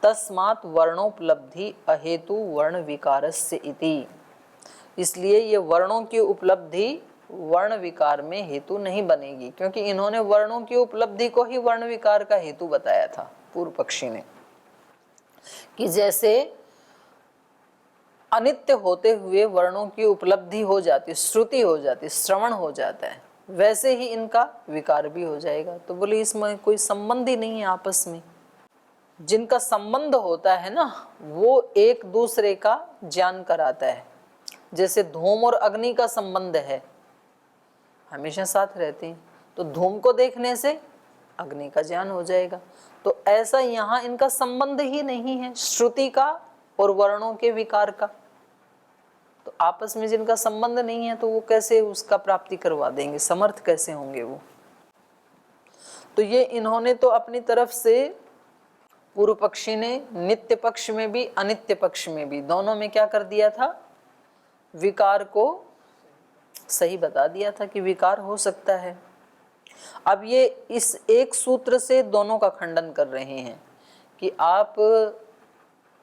तस्मात् वर्णोपलब्धि अहेतु वर्ण विकारस्य इति। इसलिए ये वर्णों की उपलब्धि वर्ण विकार में हेतु नहीं बनेगी, क्योंकि इन्होंने वर्णों की उपलब्धि को ही वर्ण विकार का हेतु बताया था पूर्व पक्षी ने, कि जैसे अनित्य होते हुए वर्णों की उपलब्धि हो जाती, श्रुति हो जाती, श्रवण हो जाता है, वैसे ही इनका विकार भी हो जाएगा। तो बोले इसमें कोई संबंध ही नहीं है आपस में। जिनका संबंध होता है ना, वो एक दूसरे का ज्ञान कराता है। जैसे धूम और अग्नि का संबंध है, हमेशा साथ रहते हैं, तो धूम को देखने से अग्नि का ज्ञान हो जाएगा। तो ऐसा यहाँ इनका संबंध ही नहीं है, श्रुति का और वर्णों के विकार का। तो आपस में जिनका संबंध नहीं है तो वो कैसे उसका प्राप्ति करवा देंगे, समर्थ कैसे होंगे वो। तो ये इन्होंने तो अपनी तरफ से, पूर्व पक्षी ने नित्य पक्ष में भी अनित्य पक्ष में भी दोनों में क्या कर दिया था, विकार को सही बता दिया था कि विकार हो सकता है। अब ये इस एक सूत्र से दोनों का खंडन कर रहे हैं कि आप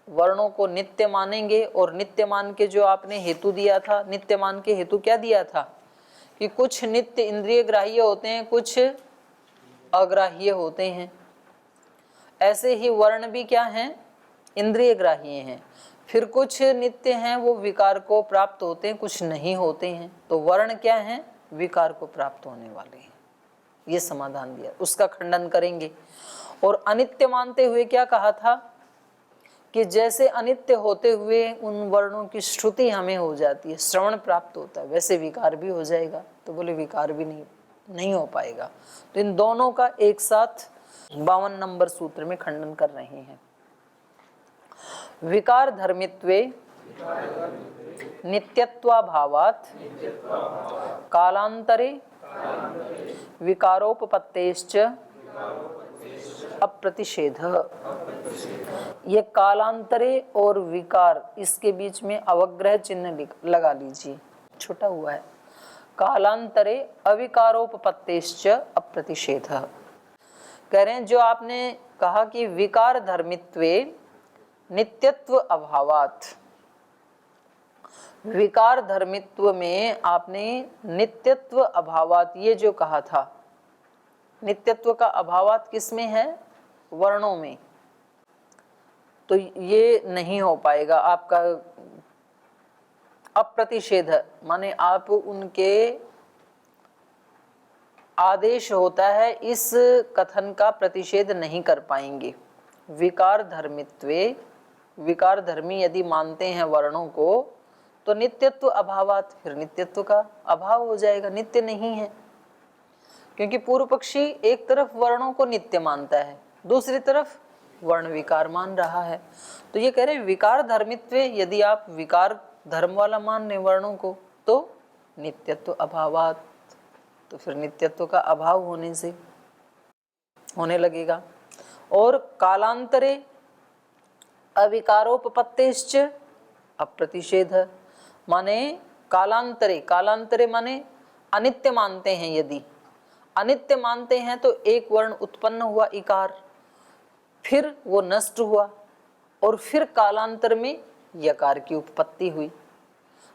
वर्णों को नित्य मानेंगे, और नित्य मान के जो आपने हेतु दिया था, नित्य मान के हेतु क्या दिया था कि कुछ नित्य इंद्रिय ग्राह्य होते हैं, कुछ अग्राह्य होते हैं। ऐसे ही वर्ण भी क्या हैं, इंद्रिय ग्राह्य हैं। फिर कुछ नित्य हैं, वो विकार को प्राप्त होते हैं, कुछ नहीं होते हैं। तो वर्ण क्या हैं, विकार को प्राप्त होने वाले हैं। ये समाधान दिया, उसका खंडन करेंगे। और अनित्य मानते हुए क्या कहा था कि जैसे अनित्य होते हुए उन वर्णों की श्रुति हमें हो जाती है, श्रवण प्राप्त होता है, वैसे विकार भी हो जाएगा। तो बोले विकार भी नहीं हो पाएगा। तो इन दोनों का एक साथ 52 नंबर सूत्र में खंडन कर रहे हैं। विकार धर्मित्वे नित्यत्वाभावात् कालांतरे विकारोपपत्तेश्च अप्रतिषेधः। ये कालांतरे और विकार, इसके बीच में अवग्रह चिन्ह लगा लीजिए, छोटा हुआ है। कालांतरे अविकारोपपत्तेश्च अप्रतिषेधः। कह रहे हैं जो आपने कहा कि विकार धर्मित्वे नित्यत्व अभावात्, विकार धर्मित्व में आपने नित्यत्व अभावात् ये जो कहा था, नित्यत्व का अभावात् किसमें है, वर्णों में। तो ये नहीं हो पाएगा आपका। अप्रतिषेध माने आप उनके आदेश होता है, इस कथन का प्रतिषेध नहीं कर पाएंगे। विकार धर्मित्वे, विकार धर्मी यदि मानते हैं वर्णों को, तो नित्यत्व अभावात्, फिर नित्यत्व का अभाव हो जाएगा, नित्य नहीं है। क्योंकि पूर्व पक्षी एक तरफ वर्णों को नित्य मानता है, दूसरी तरफ वर्ण विकार मान रहा है। तो ये कह रहे हैं विकार धर्मित्वे, यदि आप विकार धर्म वाला मान रहे वर्णों को, तो नित्यत्व अभावात्, तो फिर नित्यत्व का अभाव होने से होने लगेगा। और कालांतरे अविकारोपपत्तेश्च अप्रतिषेध, माने कालांतरे, कालांतरे माने अनित्य मानते हैं। यदि अनित्य मानते हैं तो एक वर्ण उत्पन्न हुआ इकार, फिर वो नष्ट हुआ, और फिर कालांतर में यकार की उत्पत्ति हुई।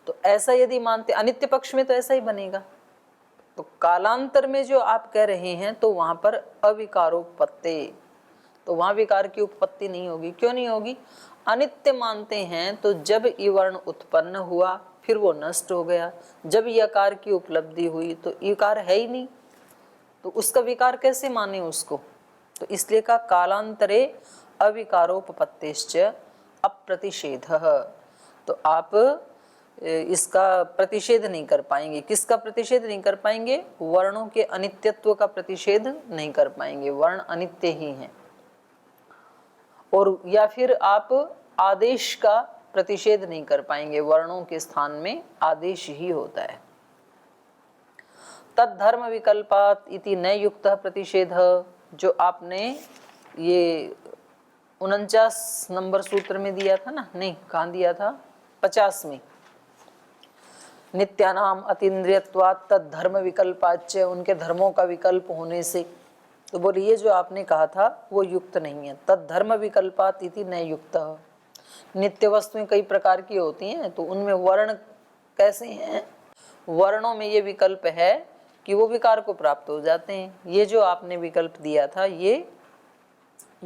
तो ऐसा यदि मानते, अनित्य पक्ष में तो ऐसा ही बनेगा। तो कालांतर में जो आप कह रहे हैं तो वहां पर अविकारोपत्ति, तो वहां विकार की उत्पत्ति नहीं होगी। क्यों नहीं होगी, अनित्य मानते हैं तो जब ई वर्ण उत्पन्न हुआ फिर वो नष्ट हो गया, जब यकार की उपलब्धि हुई तो ईकार है ही नहीं, तो उसका विकार कैसे माने उसको। तो इसलिए का कालांतरे अविकारोपपत्तिश्च अप्रतिषेधः। तो आप इसका प्रतिषेध नहीं कर पाएंगे। किसका प्रतिषेध नहीं कर पाएंगे, वर्णों के अनित्यत्व का प्रतिषेध नहीं कर पाएंगे, वर्ण अनित्य ही हैं। और या फिर आप आदेश का प्रतिषेध नहीं कर पाएंगे, वर्णों के स्थान में आदेश ही होता है। तद्धर्म विकल्पात इति न युक्त प्रतिषेध, जो आपने ये 49 नंबर सूत्र में दिया था ना, नहीं कहाँ दिया था, 50 में, नित्यानाम अतीन्द्रियत्वात् तद्धर्म विकल्पाच्च, उनके धर्मों का विकल्प होने से, तो बोलिए जो आपने कहा था वो युक्त नहीं है। तद धर्म विकल्पात इति न युक्तः। नित्य वस्तुएं कई प्रकार की होती हैं, तो उनमें वर्ण कैसे हैं, वर्णों में ये विकल्प है कि वो विकार को प्राप्त हो जाते हैं। ये जो आपने विकल्प दिया था ये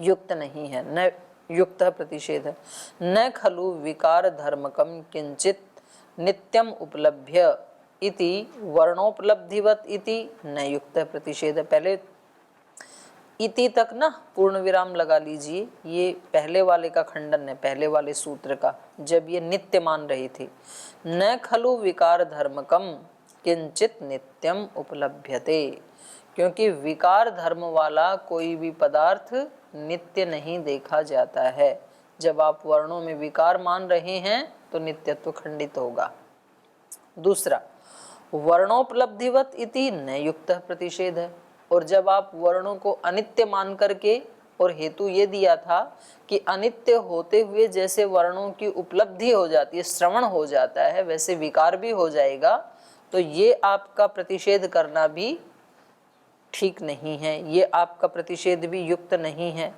युक्त नहीं है, न युक्त प्रतिषेध है। न खलु विकार धर्मकम किंचित नित्यम उपलभ्य इति वर्णोपलब्धिवत इति न युक्त प्रतिषेध। पहले इति तक ना पूर्ण विराम लगा लीजिए, ये पहले वाले का खंडन है, पहले वाले सूत्र का, जब ये नित्य मान रही थी। न खलु विकार धर्मकम किंचित नित्यम उपलभ्यते, क्योंकि विकार धर्म वाला कोई भी पदार्थ नित्य नहीं देखा जाता है। जब आप वर्णों में विकार मान रहे हैं तो नित्यत्व खंडित होगा। दूसरा, वर्णोपलब्धिवत इति न युक्त प्रतिषेध है। और जब आप वर्णों को अनित्य मान करके, और हेतु ये दिया था कि अनित्य होते हुए जैसे वर्णों की उपलब्धि हो जाती है, श्रवण हो जाता है, वैसे विकार भी हो जाएगा, तो ये आपका प्रतिषेध करना भी ठीक नहीं है, ये आपका प्रतिषेध भी युक्त नहीं है।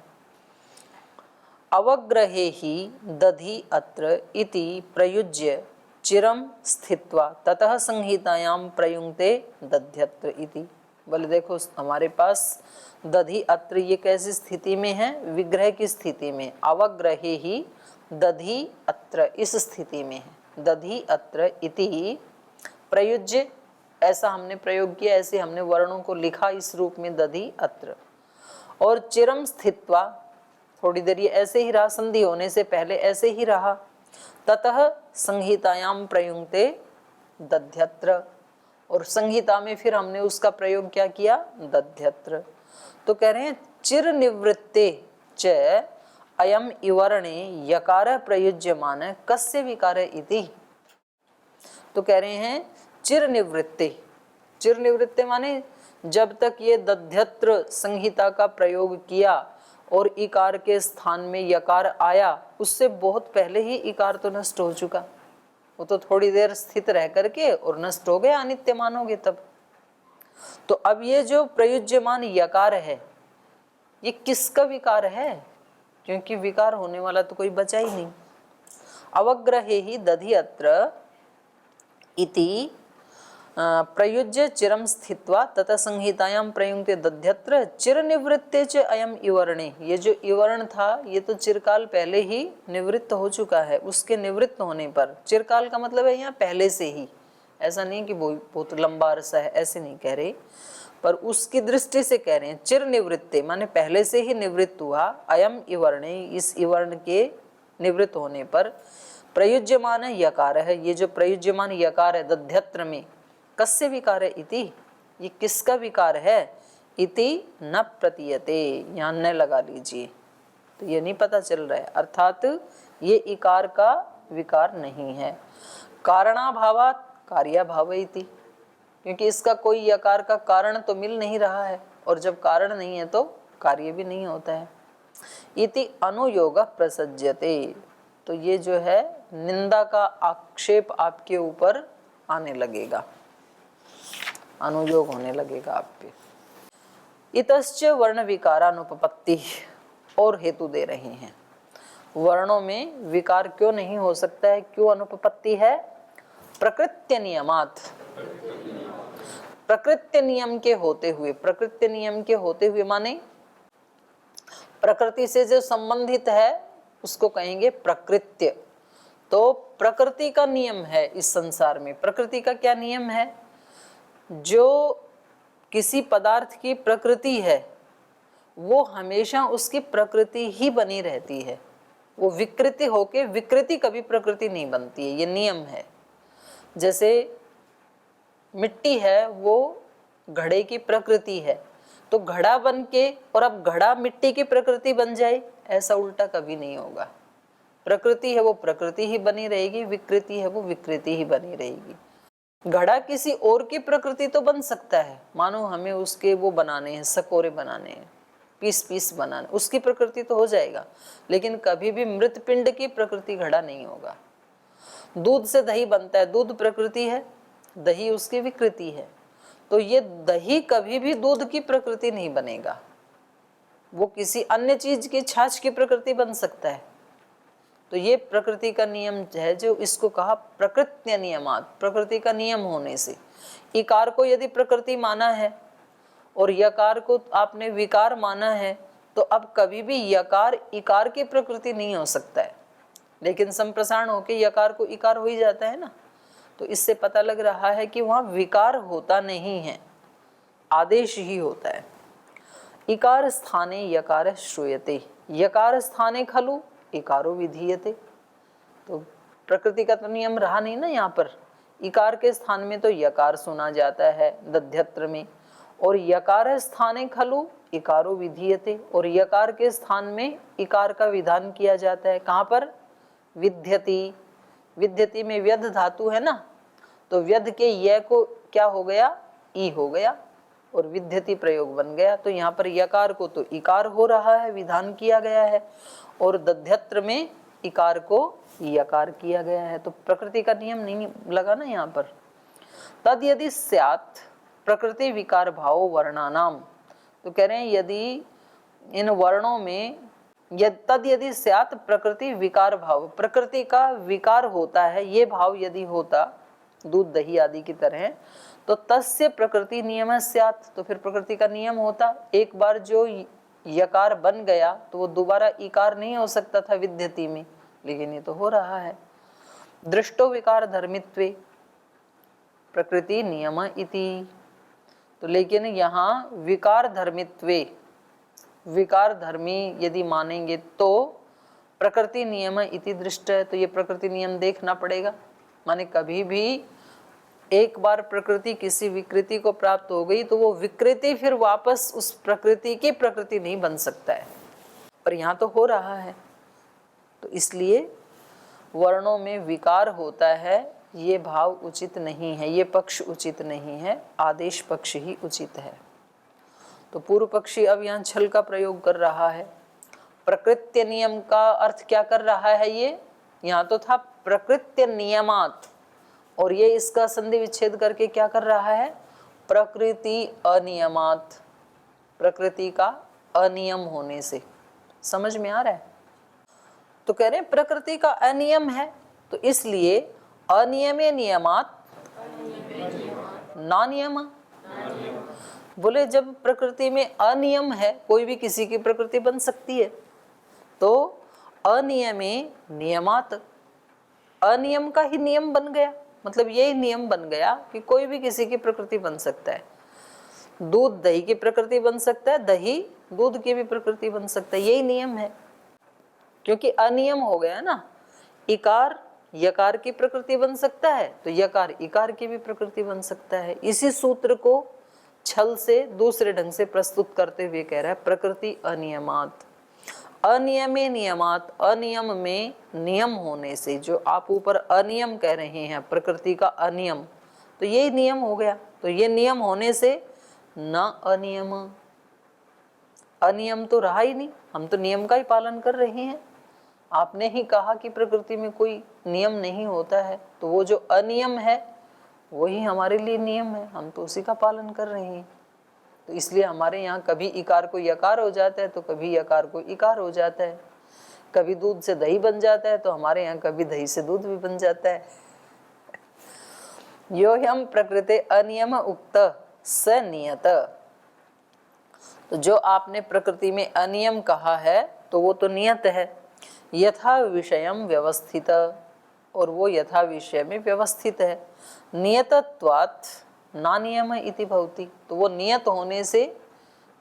अवग्रहे ही दधि अत्र इति प्रयुज्य चिरम स्थित्वा ततः संहितायाम प्रयुंक्ते दध्यत्र इति। बोले देखो हमारे पास दधि अत्र ये कैसी स्थिति में है, विग्रह की स्थिति में। अवग्रहे ही दधि अत्र इस स्थिति में है। दधि अत्र इति प्रयुज्य, ऐसा हमने प्रयोग किया, ऐसे हमने वर्णों को लिखा इस रूप में, दधि अत्र। और चिरम स्थित्वा, थोड़ी देर ये ऐसे ही रहा, संधि होने से पहले ऐसे ही रहा। ततः संहितायाम प्रयुंक्ते दध्यत्र, और संहिता में फिर हमने उसका प्रयोग क्या किया, दध्यत्र। तो कह रहे हैं चिर निवृत्ते च अयम इवर्णे यकार प्रयुज्यमान कस्य विकार इति। तो कह रहे हैं चिर निवृत्ते, चिर निवृत्ते माने जब तक ये दध्यत्र संहिता का प्रयोग किया और इकार के स्थान में यकार आया, उससे बहुत पहले ही इकार तो नष्ट हो चुका, वो तो थोड़ी देर स्थित रह करके और नष्ट हो गया, अनित्य मानोगे तब। तो अब ये जो प्रयुज्यमान यकार है ये किसका विकार है, क्योंकि विकार होने वाला तो कोई बचा ही नहीं। अवग्रहे ही दधि अत्र इति प्रयुज्य चिरम स्थित्वा तथा संहितायाम प्रयुंक्ते दध्यत्र चिर निवृत्ते च अयम इवर्णे। ये जो इवर्ण था ये तो चिरकाल पहले ही निवृत्त हो चुका है। उसके निवृत्त होने पर, चिरकाल का मतलब है यहाँ पहले से ही, ऐसा नहीं कि बहुत लंबा अरसा है, ऐसे नहीं कह रहे, पर उसकी दृष्टि से कह रहे हैं। चिर निवृत्ते माने पहले से ही निवृत्त हुआ, अयम इवर्णे इस इवर्ण के निवृत्त होने पर प्रयुज्यमान यकार है। ये जो प्रयुज्यमान यकार है दध्यत्र में, कस्य विकार है इति, ये किसका विकार है, इति न प्रतीयते, यहाँ न लगा लीजिए, तो ये नहीं पता चल रहा है, अर्थात ये इकार का विकार नहीं है। कारणाभावात् कार्याभाव इति, क्योंकि इसका कोई यकार का कारण तो मिल नहीं रहा है, और जब कारण नहीं है तो कार्य भी नहीं होता है। इति अनुयोग प्रसज्यते, तो ये जो है निंदा का आक्षेप आपके ऊपर आने लगेगा, अनुयोग होने लगेगा आप पे। इतश्च वर्ण विकारानुपपत्ति, और हेतु दे रहे हैं वर्णों में विकार क्यों नहीं हो सकता है, क्यों अनुपपत्ति है। प्रकृत्य नियमात, प्रकृत्य नियम के होते हुए, प्रकृत्य नियम के होते हुए माने प्रकृति से जो संबंधित है उसको कहेंगे प्रकृत्य। तो प्रकृति का नियम है इस संसार में। प्रकृति का क्या नियम है, जो किसी पदार्थ की प्रकृति है वो हमेशा उसकी प्रकृति ही बनी रहती है, वो विकृति होके विकृति कभी प्रकृति नहीं बनती है, ये नियम है। जैसे मिट्टी है वो घड़े की प्रकृति है, तो घड़ा बन के और अब घड़ा मिट्टी की प्रकृति बन जाए, ऐसा उल्टा कभी नहीं होगा। प्रकृति है वो प्रकृति ही बनी रहेगी, विकृति है वो विकृति ही बनी रहेगी। घड़ा किसी और की प्रकृति तो बन सकता है, मानो हमें उसके वो बनाने हैं, सकोरे बनाने हैं, पीस पीस बनाने, उसकी प्रकृति तो हो जाएगा, लेकिन कभी भी मृत पिंड की प्रकृति घड़ा नहीं होगा। दूध से दही बनता है, दूध प्रकृति है, दही उसकी विकृति है, तो ये दही कभी भी दूध की प्रकृति नहीं बनेगा, वो किसी अन्य चीज की छाछ की प्रकृति बन सकता है। तो ये प्रकृति का नियम है, जो इसको कहा प्रकृत्य नियमात, प्रकृति का नियम होने से। इकार को यदि प्रकृति माना है और यकार को आपने विकार माना है, तो अब कभी भी यकार इकार की प्रकृति नहीं हो सकता है, लेकिन संप्रसारण होके यकार को इकार हो ही जाता है ना। तो इससे पता लग रहा है कि वहां विकार होता नहीं है, आदेश ही होता है। इकार स्थाने यकार श्रूयते, यकार स्थाने खलु इकारो विधीयते। तो प्रकृति का तो नियम रहा नहीं ना यहाँ पर, इकार के स्थान में तो यकार सुना जाता है दध्यत्र में, और यकार स्थाने खलु इकारो विधीयते, और यकार के स्थान में इकार का विधान किया जाता है। कहाँ पर? विध्यति, विध्यति में व्यध धातु है ना, तो व्यध के य को क्या हो गया? ई हो गया, और विध्यति प्रयोग बन गया। तो यहाँ पर यकार को तो इकार हो रहा है, विधान किया गया है, और दध्यत्र में इकार को यकार किया गया है। तो प्रकृति का नियम नहीं लगा ना यहाँ पर। तद यदि स्यात् प्रकृति विकार भाव वर्णानाम, तो कह रहे हैं यदि इन वर्णों में तद यदि स्यात् प्रकृति विकार भाव, प्रकृति का विकार होता है, ये भाव यदि होता दूध दही आदि की तरह, तो तस्य प्रकृति नियम स्यात्, तो फिर प्रकृति का नियम होता। एक बार जो यकार बन गया तो वो दोबारा इकार नहीं हो सकता था विध्यति में, लेकिन ये तो हो रहा है। दृष्टो विकार धर्मित्वे प्रकृति नियम इति, तो लेकिन यहाँ विकार धर्मित्वे, विकार धर्मी यदि मानेंगे तो प्रकृति नियम इति दृष्ट है, तो ये प्रकृति नियम देखना पड़ेगा। माने कभी भी एक बार प्रकृति किसी विकृति को प्राप्त हो गई तो वो विकृति फिर वापस उस प्रकृति की प्रकृति नहीं बन सकता है, पर यहाँ तो हो रहा है। तो इसलिए वर्णों में विकार होता है, ये भाव उचित नहीं है, ये पक्ष उचित नहीं है, आदेश पक्ष ही उचित है। तो पूर्व पक्षी अब यहाँ छल का प्रयोग कर रहा है। प्रकृत्य नियम का अर्थ क्या कर रहा है ये? यहाँ तो था प्रकृत्य नियमात, और ये इसका संधि विच्छेद करके क्या कर रहा है? प्रकृति अनियमात, प्रकृति का अनियम होने से। समझ में आ रहा है? तो कह रहे हैं प्रकृति का अनियम है, तो इसलिए अनियमे नियमात ना नियम। बोले जब प्रकृति में अनियम है, कोई भी किसी की प्रकृति बन सकती है, तो अनियमे नियमात, अनियम का ही नियम बन गया। मतलब यही नियम बन गया कि कोई भी किसी की प्रकृति बन सकता है। दूध दही की प्रकृति बन सकता है, दही दूध की भी प्रकृति बन सकता है, यही नियम है। क्योंकि अनियम हो गया ना, इकार यकार की प्रकृति बन सकता है, तो यकार इकार की भी प्रकृति बन सकता है। इसी सूत्र को छल से दूसरे ढंग से प्रस्तुत करते हुए कह रहा है प्रकृति अनियमात, अनियमे नियमात, अनियम में नियम होने से, जो आप ऊपर अनियम कह रहे हैं प्रकृति का अनियम, तो यही नियम हो गया। तो ये नियम होने से न अनियम, अनियम तो रहा ही नहीं, हम तो नियम का ही पालन कर रहे हैं। आपने ही कहा कि प्रकृति में कोई नियम नहीं होता है, तो वो जो अनियम है वही हमारे लिए नियम है, हम तो उसी का पालन कर रहे हैं। तो इसलिए हमारे यहाँ कभी इकार को यकार हो जाता है, तो कभी यकार को इकार हो जाता है। कभी दूध से दही बन जाता है, तो हमारे यहाँ कभी दही से दूध भी बन जाता है। यो हम प्रकृति अनियम उक्त स नियत, तो जो आपने प्रकृति में अनियम कहा है तो वो तो नियत है। यथा विषयम व्यवस्थित, और वो यथा विषय में व्यवस्थित है। नियतत्वात् ना नियम इति भवति, तो वो नियत होने से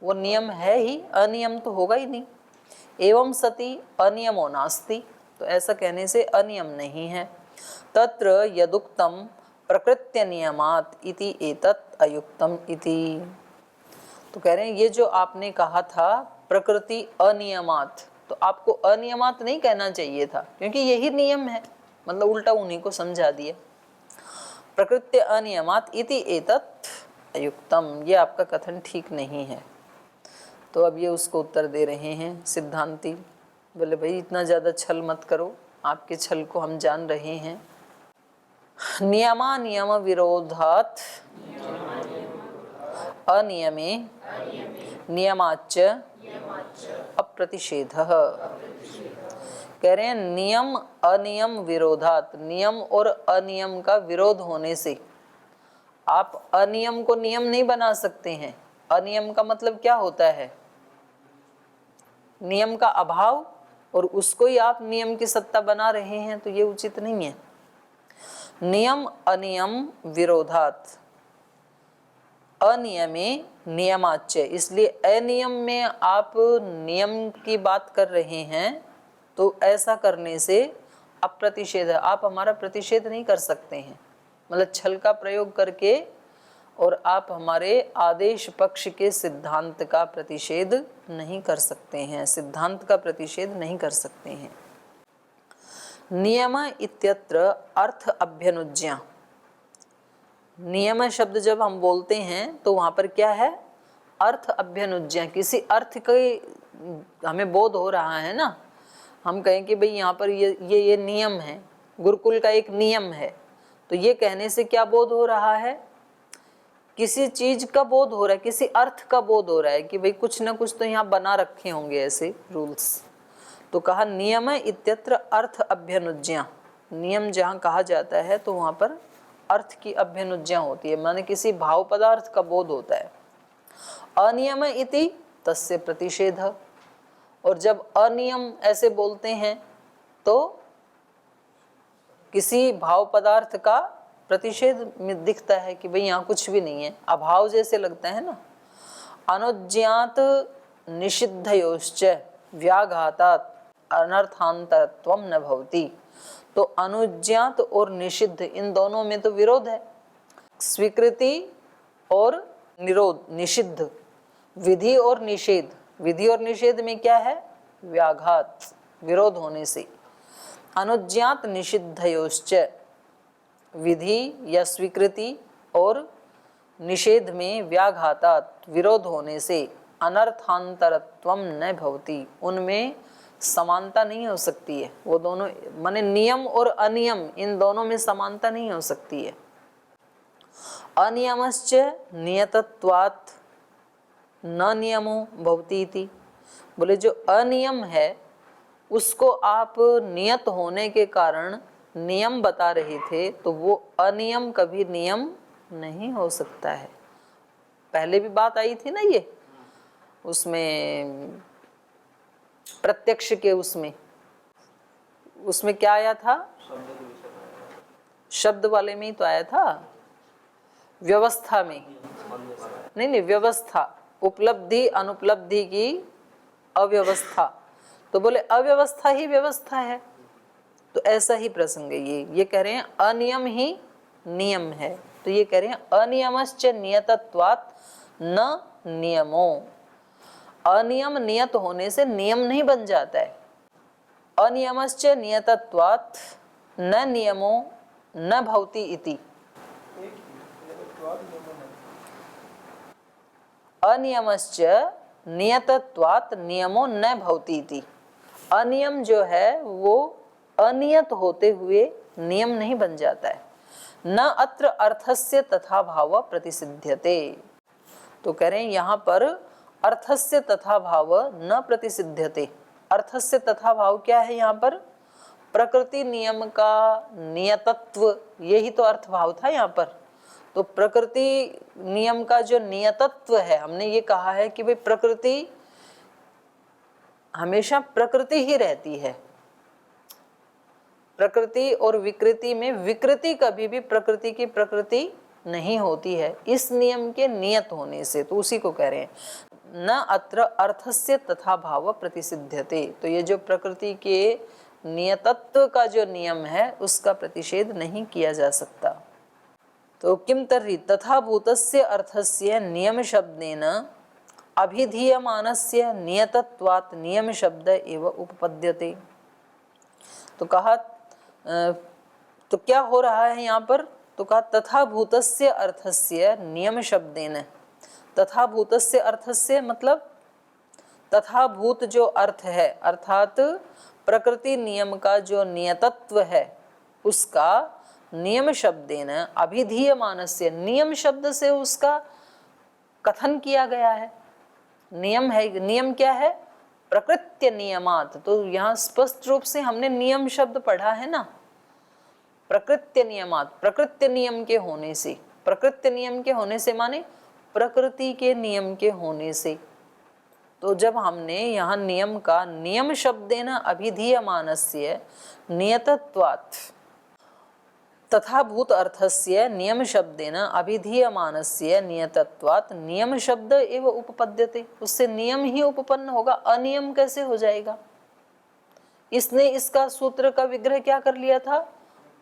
वो नियम है ही, अनियम तो होगा ही नहीं। एवं सति अनियमो नास्ति, तो ऐसा कहने से अनियम नहीं है। तत्र यदुक्तम प्रकृत्य नियमात इति एतत् अयुक्तम इति, तो कह रहे हैं ये जो आपने कहा था प्रकृति अनियमात, तो आपको अनियमात नहीं कहना चाहिए था, क्योंकि यही नियम है, मतलब उल्टा उन्हीं को समझा दिया। प्रकृत्य अनियमात इति एतत् अयुक्तम, ये आपका कथन ठीक नहीं है। तो अब ये उसको उत्तर दे रहे हैं सिद्धांती, बोले भाई इतना ज़्यादा छल मत करो, आपके छल को हम जान रहे हैं। नियमा नियम विरोधात् अनियमे नियमाच्च अप्रतिषेधः। कह रहे हैं नियम अनियम विरोधात, नियम और अनियम का विरोध होने से आप अनियम को नियम नहीं बना सकते हैं। अनियम का मतलब क्या होता है? नियम का अभाव, और उसको ही आप नियम की सत्ता बना रहे हैं, तो ये उचित नहीं है। नियम अनियम विरोधात, अनियमे नियमाच्य, इसलिए अनियम में आप नियम की बात कर रहे हैं, तो ऐसा करने से अप्रतिषेध, आप हमारा प्रतिषेध नहीं कर सकते हैं, मतलब छल का प्रयोग करके, और आप हमारे आदेश पक्ष के सिद्धांत का प्रतिषेध नहीं कर सकते हैं, सिद्धांत का प्रतिषेध नहीं कर सकते हैं। नियम इत्यत्र अर्थ अभ्यनुज्ञा, नियम शब्द जब हम बोलते हैं तो वहाँ पर क्या है? अर्थ अभ्यनुज्ञा, किसी अर्थ का हमें बोध हो रहा है ना। हम कहें कि भाई यहाँ पर ये नियम है, गुरुकुल का एक नियम है, तो ये कहने से क्या बोध हो रहा है? किसी चीज का बोध हो रहा है, किसी अर्थ का बोध हो रहा है कि भाई कुछ ना कुछ तो यहाँ बना रखे होंगे ऐसे रूल्स। तो कहा नियम इत्यत्र अर्थ अभ्यनुज्ञा, नियम जहाँ कहा जाता है तो वहाँ पर अर्थ की अभ्यनुज्ञा होती है, माने किसी भाव पदार्थ का बोध होता है। अनियम इति तस्य प्रतिषेध, और जब अनियम ऐसे बोलते हैं तो किसी भाव पदार्थ का प्रतिषेध में दिखता है कि भाई यहाँ कुछ भी नहीं है, अभाव जैसे लगता है ना। अनुज्ञात निषिद्धयोश्च व्याघातात् अनर्थांतरत्वं न भवति, तो अनुज्ञात और निषिद्ध इन दोनों में तो विरोध है। स्वीकृति और निरोध, निषिद्ध, विधि और निषेध, विधि और निषेध में क्या है? व्याघात, विरोध होने से। अनुज्ञात निषिद्धयोश्च, विधि या स्वीकृति और निषेध में व्याघातात्, विरोध होने से, अनर्थांतरत्वं न भवति, उनमें समानता नहीं हो सकती है। वो दोनों माने नियम और अनियम, इन दोनों में समानता नहीं हो सकती है। अनियमश्च नियतत्वात् न नियमो भवति इति, बोले जो अनियम है उसको आप नियत होने के कारण नियम बता रहे थे, तो वो अनियम कभी नियम नहीं हो सकता है। पहले भी बात आई थी ना ये, उसमें प्रत्यक्ष के उसमें क्या आया था? शब्द वाले में ही तो आया था, व्यवस्था में। नहीं, व्यवस्था, उपलब्धि अनुपलब्धि की अव्यवस्था, तो बोले अव्यवस्था ही व्यवस्था है, तो ऐसा ही प्रसंग है ये कह रहे हैं अनियम ही नियम है, तो ये कह रहे हैं अनियमश्च नियतत्वात् न नियमो, अनियम नियत होने से नियम नहीं बन जाता है। अनियमश्च नियतत्वात् न नियमो न भवति इति, अनियमश्च नियतत्वात् नियमो न भवति इति, अनियम जो है वो अनियत होते हुए नियम नहीं बन जाता है। न अत्र अर्थस्य तथा भाव प्रतिसिध्यते, तो कह रहे हैं यहाँ पर अर्थस्य तथा भाव न प्रतिसिध्यते। अर्थस्य तथा भाव क्या है यहाँ पर? प्रकृति नियम का नियतत्व, यही तो अर्थ भाव था यहाँ पर। तो प्रकृति नियम का जो नियतत्व है, हमने ये कहा है कि भाई प्रकृति हमेशा प्रकृति ही रहती है, प्रकृति और विकृति में विकृति कभी भी प्रकृति की प्रकृति नहीं होती है, इस नियम के नियत होने से, तो उसी को कह रहे हैं न अत्र अर्थस्य तथा भाव प्रतिसिध्यते। तो ये जो प्रकृति के नियतत्व का जो नियम है उसका प्रतिषेध नहीं किया जा सकता। तो किम तर्हि तथा भूतस्य अर्थस्य नियम शब्देन अभिधीयमानस्य नियतत्वात् नियम शब्द एव उपपद्यते। तो कहा तो क्या हो रहा है यहाँ पर? तो कहा तथा भूतस्य अर्थस्य नियम शब्देन, तथा भूतस्य अर्थस्य मतलब तथा भूत जो अर्थ है, अर्थात प्रकृति नियम का जो नियतत्व है उसका नियम शब्देन अभिधीयमानस्य, नियम शब्द से उसका कथन किया गया है। नियम है, नियम क्या है? प्रकृत्य नियमात, तो यहाँ स्पष्ट रूप से हमने नियम शब्द पढ़ा है ना, प्रकृत्य नियमात, प्रकृत्य नियम के होने से, प्रकृत्य नियम के होने से माने प्रकृति के नियम के होने से। तो जब हमने यहाँ नियम का नियम शब्देन अभिधीयमानस्य नियतत्वात् तथा भूत अर्थस्य नियम शब्देन अभिधीयमानस्य नियतत्वात् नियम शब्द एव उपपद्यते, उससे नियम ही उपपन्न होगा, अनियम कैसे हो जाएगा। इसने इसका सूत्र का विग्रह क्या कर लिया था,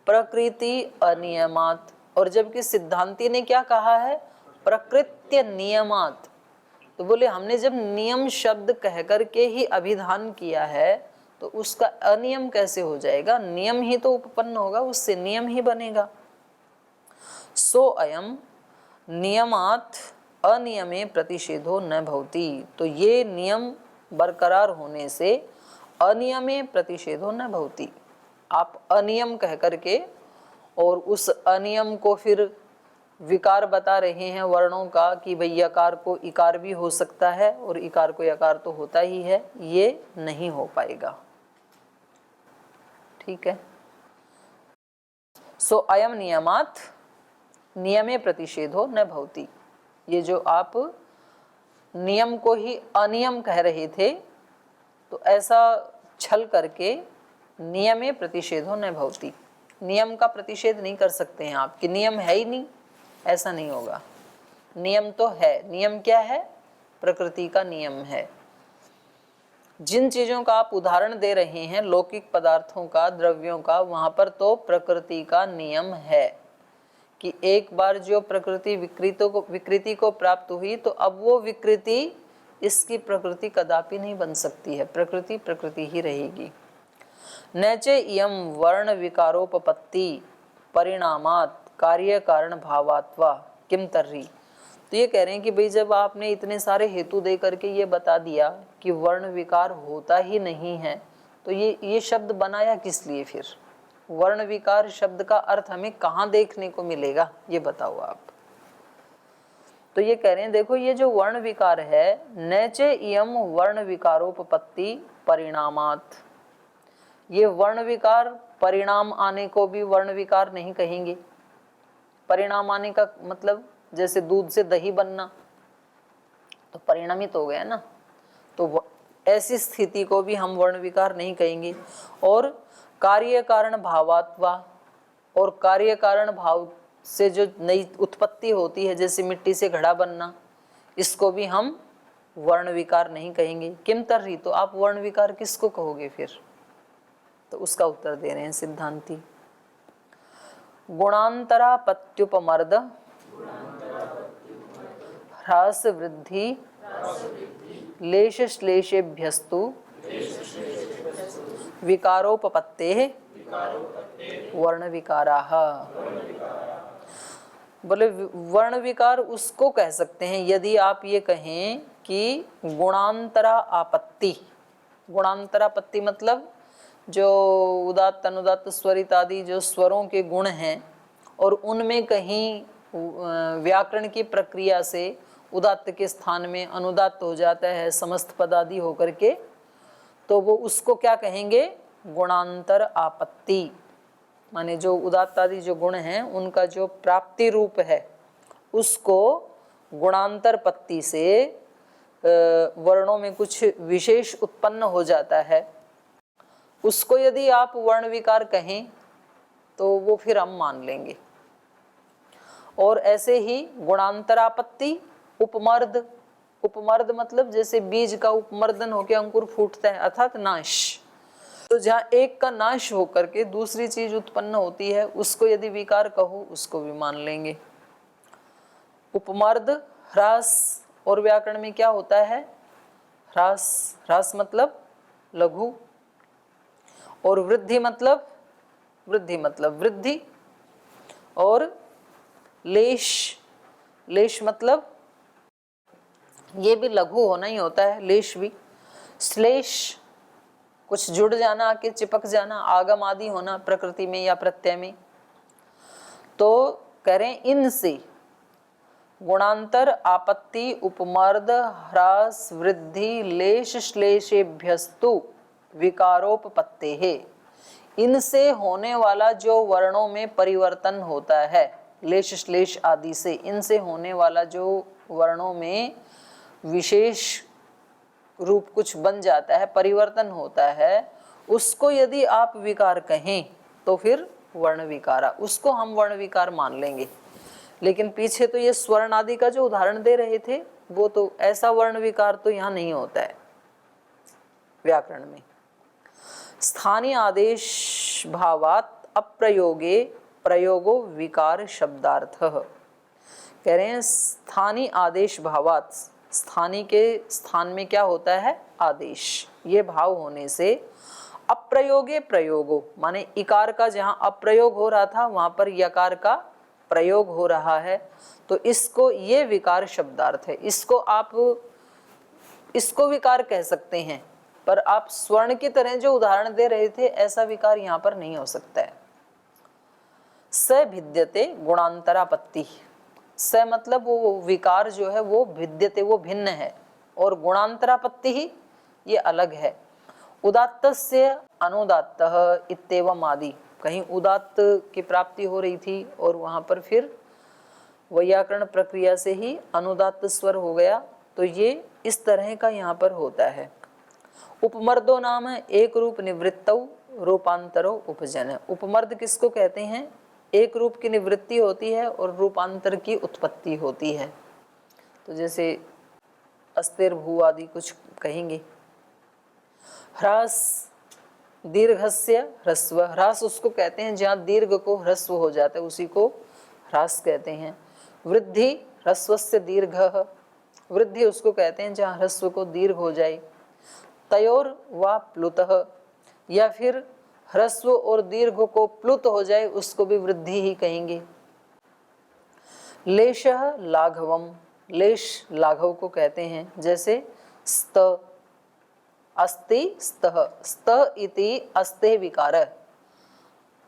प्रकृति अनियमात, और जबकि सिद्धांती ने क्या कहा है, प्रकृत्य नियमात। तो बोले हमने जब नियम शब्द कह करके ही अभिधान किया है तो उसका अनियम कैसे हो जाएगा, नियम ही तो उपपन्न होगा, उससे नियम ही बनेगा। सो अयम नियमात अनियमे प्रतिषेधो न भवति, तो ये नियम बरकरार होने से अनियमे प्रतिषेधो न भवति। आप अनियम कह करके और उस अनियम को फिर विकार बता रहे हैं वर्णों का कि भाई यकार को इकार भी हो सकता है और इकार को यकार तो होता ही है, ये नहीं हो पाएगा। ठीक है। सो अयम नियमात नियमे प्रतिषेधो न भवति, ये जो आप नियम को ही अनियम कह रहे थे तो ऐसा छल करके नियमे प्रतिषेधो न भवति, नियम का प्रतिषेध नहीं कर सकते हैं आप कि नियम है ही नहीं, ऐसा नहीं होगा। नियम तो है, नियम क्या है, प्रकृति का नियम है। जिन चीजों का आप उदाहरण दे रहे हैं लौकिक पदार्थों का, द्रव्यों का, वहां पर तो प्रकृति का नियम है कि एक बार जो प्रकृति विकृति को प्राप्त हुई तो अब वो विकृति इसकी प्रकृति कदापि नहीं बन सकती है, प्रकृति प्रकृति ही रहेगी। नैचे इयम वर्ण विकारोपपत्ति परिणामात कार्य कारण भावात्वा किम तर्हि, तो ये कह रहे हैं कि भाई जब आपने इतने सारे हेतु दे करके ये बता दिया कि वर्ण विकार होता ही नहीं है तो ये शब्द बनाया किस लिए फिर, वर्ण विकार शब्द का अर्थ हमें कहाँ देखने को मिलेगा, ये बताओ आप। तो ये कह रहे हैं देखो ये जो वर्ण विकार है, नैचे इयम वर्ण विकारोपपत्ति परिणामात, ये वर्ण विकार परिणाम आने को भी वर्ण विकार नहीं कहेंगे। परिणाम आने का मतलब जैसे दूध से दही बनना तो परिणामित हो गया ना, तो ऐसी स्थिति को भी हम वर्ण विकार नहीं कहेंगे। और कार्य कारण भावात्वा, और कार्य कारण भाव से जो नई उत्पत्ति होती है जैसे मिट्टी से घड़ा बनना, इसको भी हम वर्ण विकार नहीं कहेंगे। किम तर्हि, तो आप वर्ण विकार किसको कहोगे फिर, तो उसका उत्तर दे रहे हैं सिद्धांती। गुणांतरापत्युपमर्द ह्रास वृद्धि लेश श्लेषेभ्यस्तु विकारोपपत्तेः वर्ण विकाराः। बोले वर्ण विकार उसको कह सकते हैं यदि आप ये कहें कि गुणांतरा आपत्ति, गुणांतरापत्ति मतलब जो उदात्त अनुदात्त स्वरित आदि जो स्वरों के गुण हैं और उनमें कहीं व्याकरण की प्रक्रिया से उदात्त के स्थान में अनुदात्त हो जाता है समस्त पद आदि होकर के, तो वो उसको क्या कहेंगे, गुणांतर आपत्ति। माने जो उदात्त आदि जो गुण हैं उनका जो प्राप्ति रूप है उसको गुणांतर पत्ति से वर्णों में कुछ विशेष उत्पन्न हो जाता है, उसको यदि आप वर्ण विकार कहें तो वो फिर हम मान लेंगे। और ऐसे ही गुणांतरापत्ति उपमर्द, उपमर्द मतलब जैसे बीज का उपमर्दन होकर अंकुर फूटता है अर्थात नाश, तो जहाँ एक का नाश होकर के दूसरी चीज उत्पन्न होती है उसको यदि विकार कहो उसको भी मान लेंगे। उपमर्द ह्रास, और व्याकरण में क्या होता है, ह्रास, ह्रास मतलब लघु, और वृद्धि मतलब वृद्धि, और लेश, लेश मतलब ये भी लघु होना ही होता है, लेश भी। श्लेष कुछ जुड़ जाना, आके चिपक जाना, आगम आदि होना प्रकृति में या प्रत्यय में। तो करें इनसे गुणांतर, आपत्ति, उपमर्द, ह्रास, वृद्धि, लेश श्लेषेभ्यस्तु विकारोपपत्तेः। इनसे होने वाला जो वर्णों में परिवर्तन होता है, लेश श्लेष आदि से, इनसे होने वाला जो वर्णों में विशेष रूप कुछ बन जाता है, परिवर्तन होता है, उसको यदि आप विकार कहें तो फिर वर्ण विकारा, उसको हम वर्ण विकार मान लेंगे। लेकिन पीछे तो ये स्वर्ण आदि का जो उदाहरण दे रहे थे, वो तो ऐसा वर्ण विकार तो यहाँ नहीं होता है व्याकरण में। स्थानीय आदेश भावात अप्रयोगे प्रयोगो विकार शब्दार्थः। कह रहे हैं स्थानीय आदेश भावात, स्थानीय के स्थान में क्या होता है, आदेश, ये भाव होने से अप्रयोगे प्रयोगो, माने इकार का जहाँ अप्रयोग हो रहा था वहां पर यकार का प्रयोग हो रहा है, तो इसको ये विकार शब्दार्थ है। इसको विकार कह सकते हैं, पर आप स्वर्ण की तरह जो उदाहरण दे रहे थे ऐसा विकार यहाँ पर नहीं हो सकता है। स भिद्यते गुणांतरापत्ति, स मतलब वो विकार जो है वो भिद्यते, वो भिन्न है, और गुणांतरापत्ति ही ये अलग है। उदात्तस्य अनुदात्तः इत्येवम् आदि, कहीं उदात्त की प्राप्ति हो रही थी और वहां पर फिर वैयाकरण प्रक्रिया से ही अनुदात्त स्वर हो गया, तो ये इस तरह का यहाँ पर होता है। उपमर्दो नाम एक रूप निवृत्तौ रूपांतरो उपजन। उपमर्द किसको कहते हैं, एक रूप की निवृत्ति होती है और रूपांतर की उत्पत्ति होती है। तो जैसे अस्तिर भू आदि कुछ कहेंगे। ह्रास दीर्घस्य ह्रस्व, ह्रास उसको कहते हैं जहाँ दीर्घ को ह्रस्व हो जाता है, उसी को ह्रास कहते हैं। वृद्धि ह्रस्वस्य दीर्घः, वृद्धि उसको कहते हैं जहाँ ह्रस्व को दीर्घ हो जाए। तयोर वा प्लुतः, या फिर ह्रस्व और दीर्घ को प्लुत हो जाए उसको भी वृद्धि ही कहेंगे। लेशः लाघवम, लेश लाघव को कहते हैं, जैसे स्त अस्ति स्तः, स्तः इति अस्ते विकार,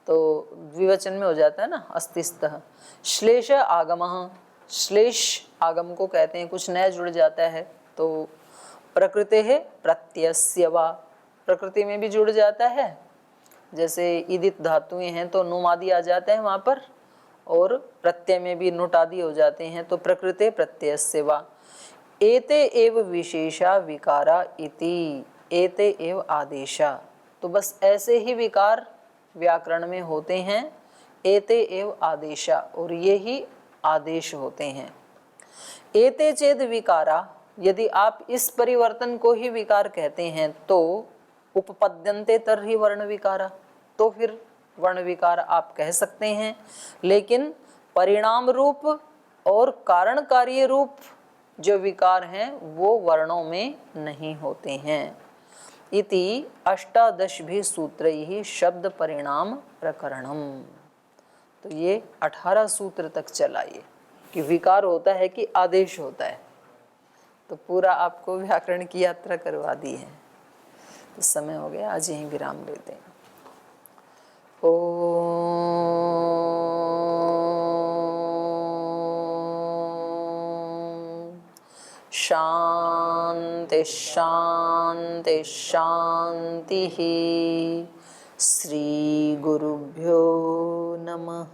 तो द्विवचन में हो जाता है ना, अस्ति स्तः। श्लेष आगमः, श्लेष आगम को कहते हैं, कुछ नया जुड़ जाता है तो प्रकृते है प्रत्यस्य वा, प्रकृति में भी जुड़ जाता है, जैसे ईदित धातुएं हैं तो नुम आदि आ जाते हैं वहाँ पर, और प्रत्यय में भी नुट आदि हो जाते हैं, तो प्रकृते प्रत्ययस्य वा। एते एव विशेषा विकारा इति, एते एव आदेशा, तो बस ऐसे ही विकार व्याकरण में होते हैं, एते एव आदेशा, और ये ही आदेश होते हैं। एते चेद विकारा, यदि आप इस परिवर्तन को ही विकार कहते हैं तो उपपद्यन्ते तर्हि वर्ण विकारा, तो फिर वर्ण विकार आप कह सकते हैं, लेकिन परिणाम रूप और कारण कार्य रूप जो विकार हैं वो वर्णों में नहीं होते हैं। इति अष्टादशभिः सूत्रैः शब्द परिणाम प्रकरणम। तो ये 18 सूत्र तक चलाइए कि विकार होता है कि आदेश होता है, तो पूरा आपको व्याकरण की यात्रा करवा दी है। तो समय हो गया, आज यहीं विराम लेते हैं। शांति शांति शांति। श्री गुरुभ्यो नमः।